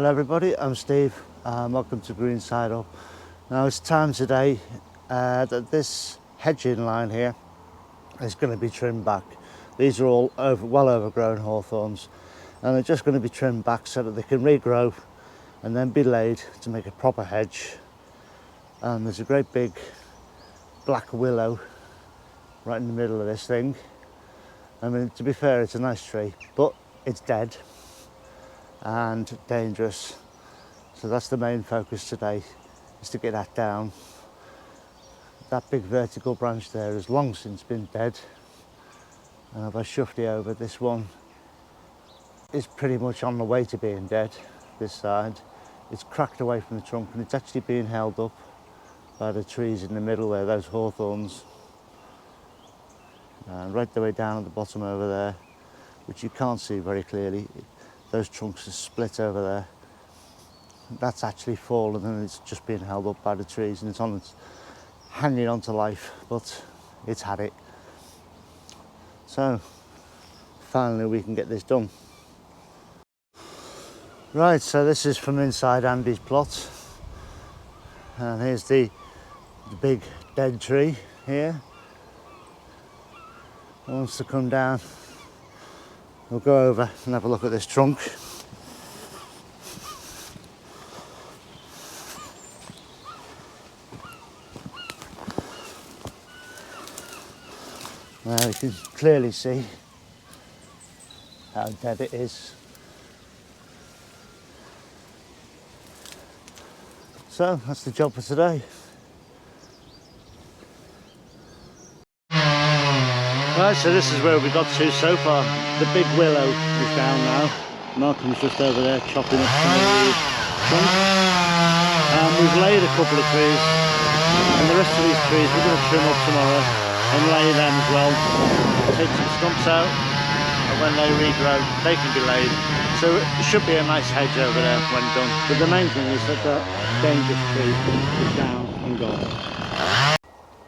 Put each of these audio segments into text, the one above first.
Hello everybody, I'm Steve. Welcome to Green Side Up. Now it's time today that this hedging line here is going to be trimmed back. These are all well overgrown hawthorns, and they're just going to be trimmed back so that they can regrow and then be laid to make a proper hedge. And there's a great big Black Willow right in the middle of this thing. I mean, to be fair, it's a nice tree, but it's dead and dangerous. So that's the main focus today, is to get that down. That big vertical branch there has long since been dead. And if I shuffle it over, this one is pretty much on the way to being dead, this side. It's cracked away from the trunk and it's actually being held up by the trees in the middle there, those hawthorns. And right the way down at the bottom over there, which you can't see very clearly, those trunks are split over there. That's actually fallen and it's just being held up by the trees, and it's hanging on to life, but it's had it. So finally we can get this done. Right, so this is from inside Andy's plot, and here's the big dead tree here. It wants to come down. We'll go over and have a look at this trunk. Now you can clearly see how dead it is. So that's the job for today. Right, so this is where we got to so far. The big willow is down now. Malcolm's just over there chopping up some of the trunk. We've laid a couple of trees, and the rest of these trees we're going to trim up tomorrow and lay them as well. Take some stumps out, and when they regrow, they can be laid. So it should be a nice hedge over there when done. But the main thing is that the dangerous tree is down and gone.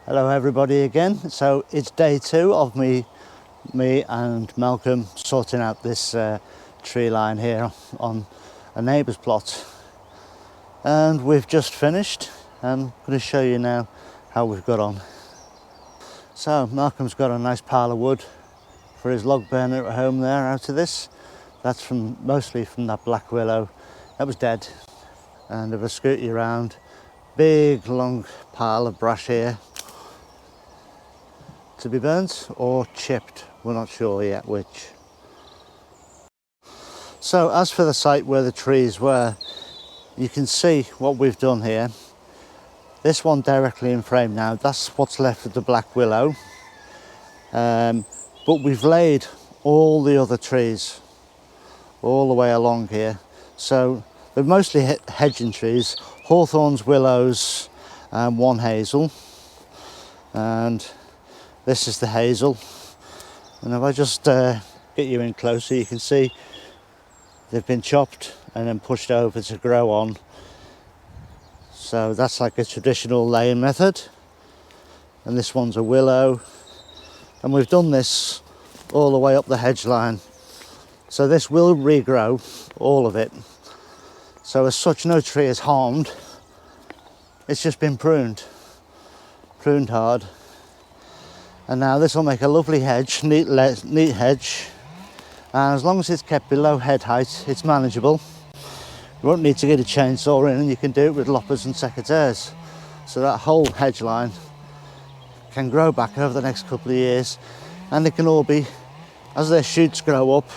Hello everybody again. So it's day 2 of me and Malcolm sorting out this tree line here on a neighbour's plot, and we've just finished. I'm going to show you now how we've got on. So Malcolm's got a nice pile of wood for his log burner at home there out of this. That's mostly from that Black Willow that was dead. And if I scoot you around, big long pile of brush here to be burnt or chipped, we're not sure yet which. So as for the site where the trees were, you can see what we've done here. This one directly in frame now, that's what's left of the Black Willow, but we've laid all the other trees all the way along here. So they're mostly hedging trees, hawthorns, willows, and one hazel, and this is the hazel. And if I just get you in closer, you can see they've been chopped and then pushed over to grow on. So that's like a traditional laying method. And this one's a willow. And we've done this all the way up the hedge line. So this will regrow, all of it. So as such, no tree is harmed. It's just been pruned hard. And now this will make a lovely hedge, neat hedge. And as long as it's kept below head height, it's manageable. You won't need to get a chainsaw in, and you can do it with loppers and secateurs. So that whole hedge line can grow back over the next couple of years, and they can all be, as their shoots grow up,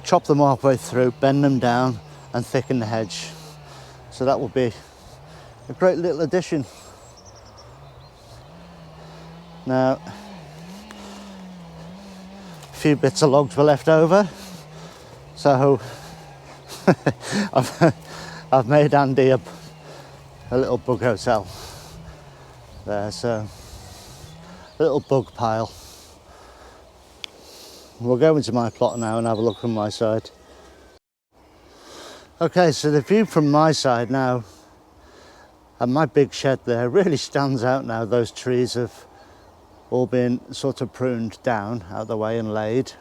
chop them halfway through, bend them down and thicken the hedge. So that will be a great little addition. Now, a few bits of logs were left over, so I've made Andy a little bug hotel there, so a little bug pile. We'll go into my plot now and have a look from my side. Okay, so the view from my side now, and my big shed there, really stands out now. Those trees have all been sort of pruned down out of the way and laid.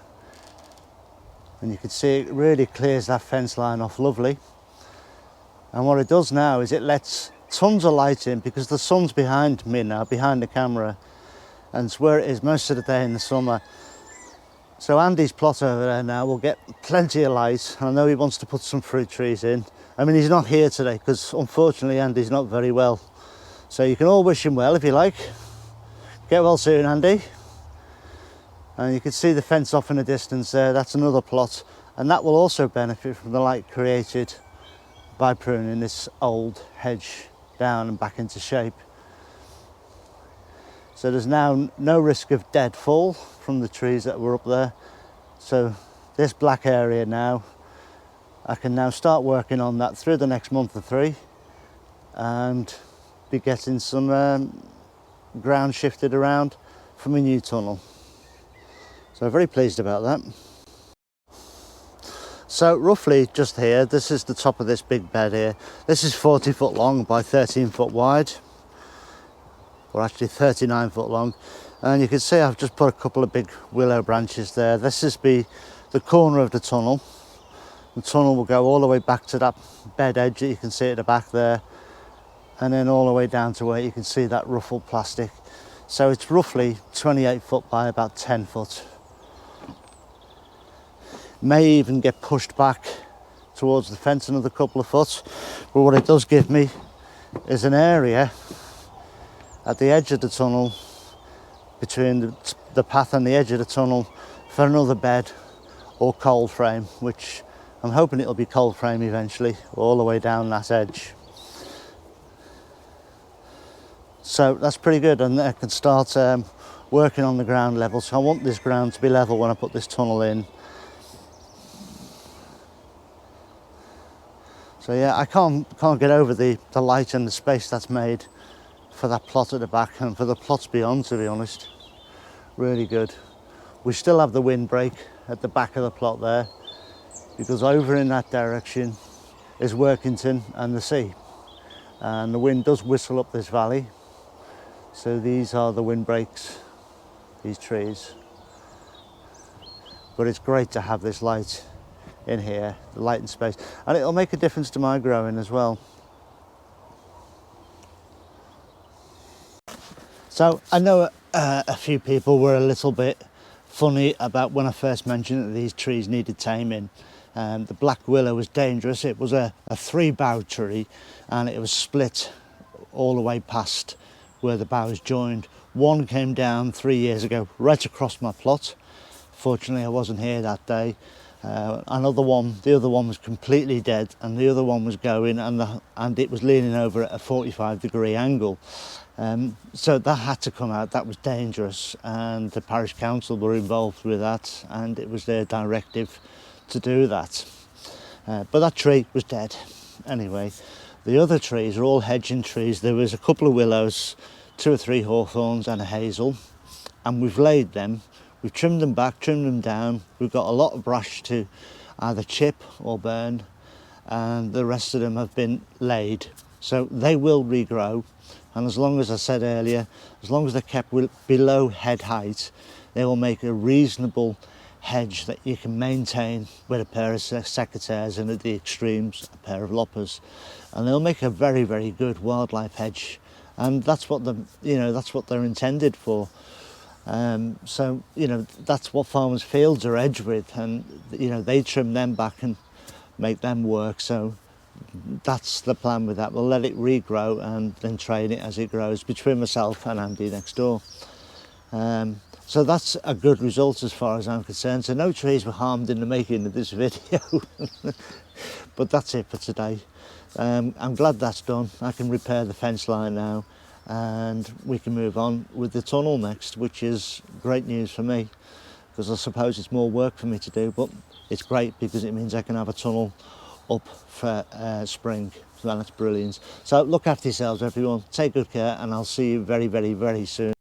And you can see it really clears that fence line off lovely. And what it does now is it lets tons of light in, because the sun's behind me now, behind the camera, and it's where it is most of the day in the summer. So Andy's plot over there now will get plenty of light. I know he wants to put some fruit trees in. I mean, he's not here today because unfortunately Andy's not very well. So you can all wish him well if you like. Get well soon, Andy. And you can see the fence off in the distance there. That's another plot, and that will also benefit from the light created by pruning this old hedge down and back into shape. So there's now no risk of deadfall from the trees that were up there. So this black area now, I can now start working on that through the next month or three and be getting some ground shifted around from a new tunnel. So very pleased about that. So roughly just here, this is the top of this big bed here. This is 40 foot long by 13 foot wide, or actually 39 foot long. And you can see I've just put a couple of big willow branches there. This is the corner of the tunnel. The tunnel will go all the way back to that bed edge that you can see at the back there, and then all the way down to where you can see that ruffled plastic. So it's roughly 28 foot by about 10 foot. May even get pushed back towards the fence another couple of foot, but what it does give me is an area at the edge of the tunnel, between the path and the edge of the tunnel, for another bed or cold frame, which I'm hoping it'll be cold frame eventually, all the way down that edge. So that's pretty good, and I can start working on the ground level. So I want this ground to be level when I put this tunnel in. So yeah, I can't get over the light and the space that's made for that plot at the back and for the plots beyond, to be honest. Really good. We still have the windbreak at the back of the plot there, because over in that direction is Workington and the sea. And the wind does whistle up this valley. So these are the windbreaks, these trees. But it's great to have this light in here, the light and space, and it'll make a difference to my growing as well. So I know a few people were a little bit funny about when I first mentioned that these trees needed taming. The Black Willow was dangerous. It was a 3-bough tree, and it was split all the way past where the boughs joined. One came down 3 years ago right across my plot. Fortunately I wasn't here that day. The other one was completely dead, and the other one was going, and it was leaning over at a 45-degree angle. So that had to come out. That was dangerous, and the parish council were involved with that, and it was their directive to do that. But that tree was dead. Anyway, the other trees are all hedging trees. There was a couple of willows, 2 or 3 hawthorns and a hazel, and we've laid them. We've trimmed them back, trimmed them down. We've got a lot of brush to either chip or burn, and the rest of them have been laid. So they will regrow, and as long as I said earlier, as long as they're kept below head height, they will make a reasonable hedge that you can maintain with a pair of secateurs, and at the extremes a pair of loppers, and they'll make a very, very good wildlife hedge. And that's what that's what they're intended for. So that's what farmers' fields are edged with, and they trim them back and make them work. So that's the plan with that. We'll let it regrow and then train it as it grows between myself and Andy next door. So that's a good result as far as I'm concerned. So no trees were harmed in the making of this video. But that's it for today. I'm glad that's done. I can repair the fence line now, and we can move on with the tunnel next, which is great news for me, because I suppose it's more work for me to do, but it's great because it means I can have a tunnel up for spring. So that's brilliant. So look after yourselves, everyone. Take good care, and I'll see you very, very, very soon.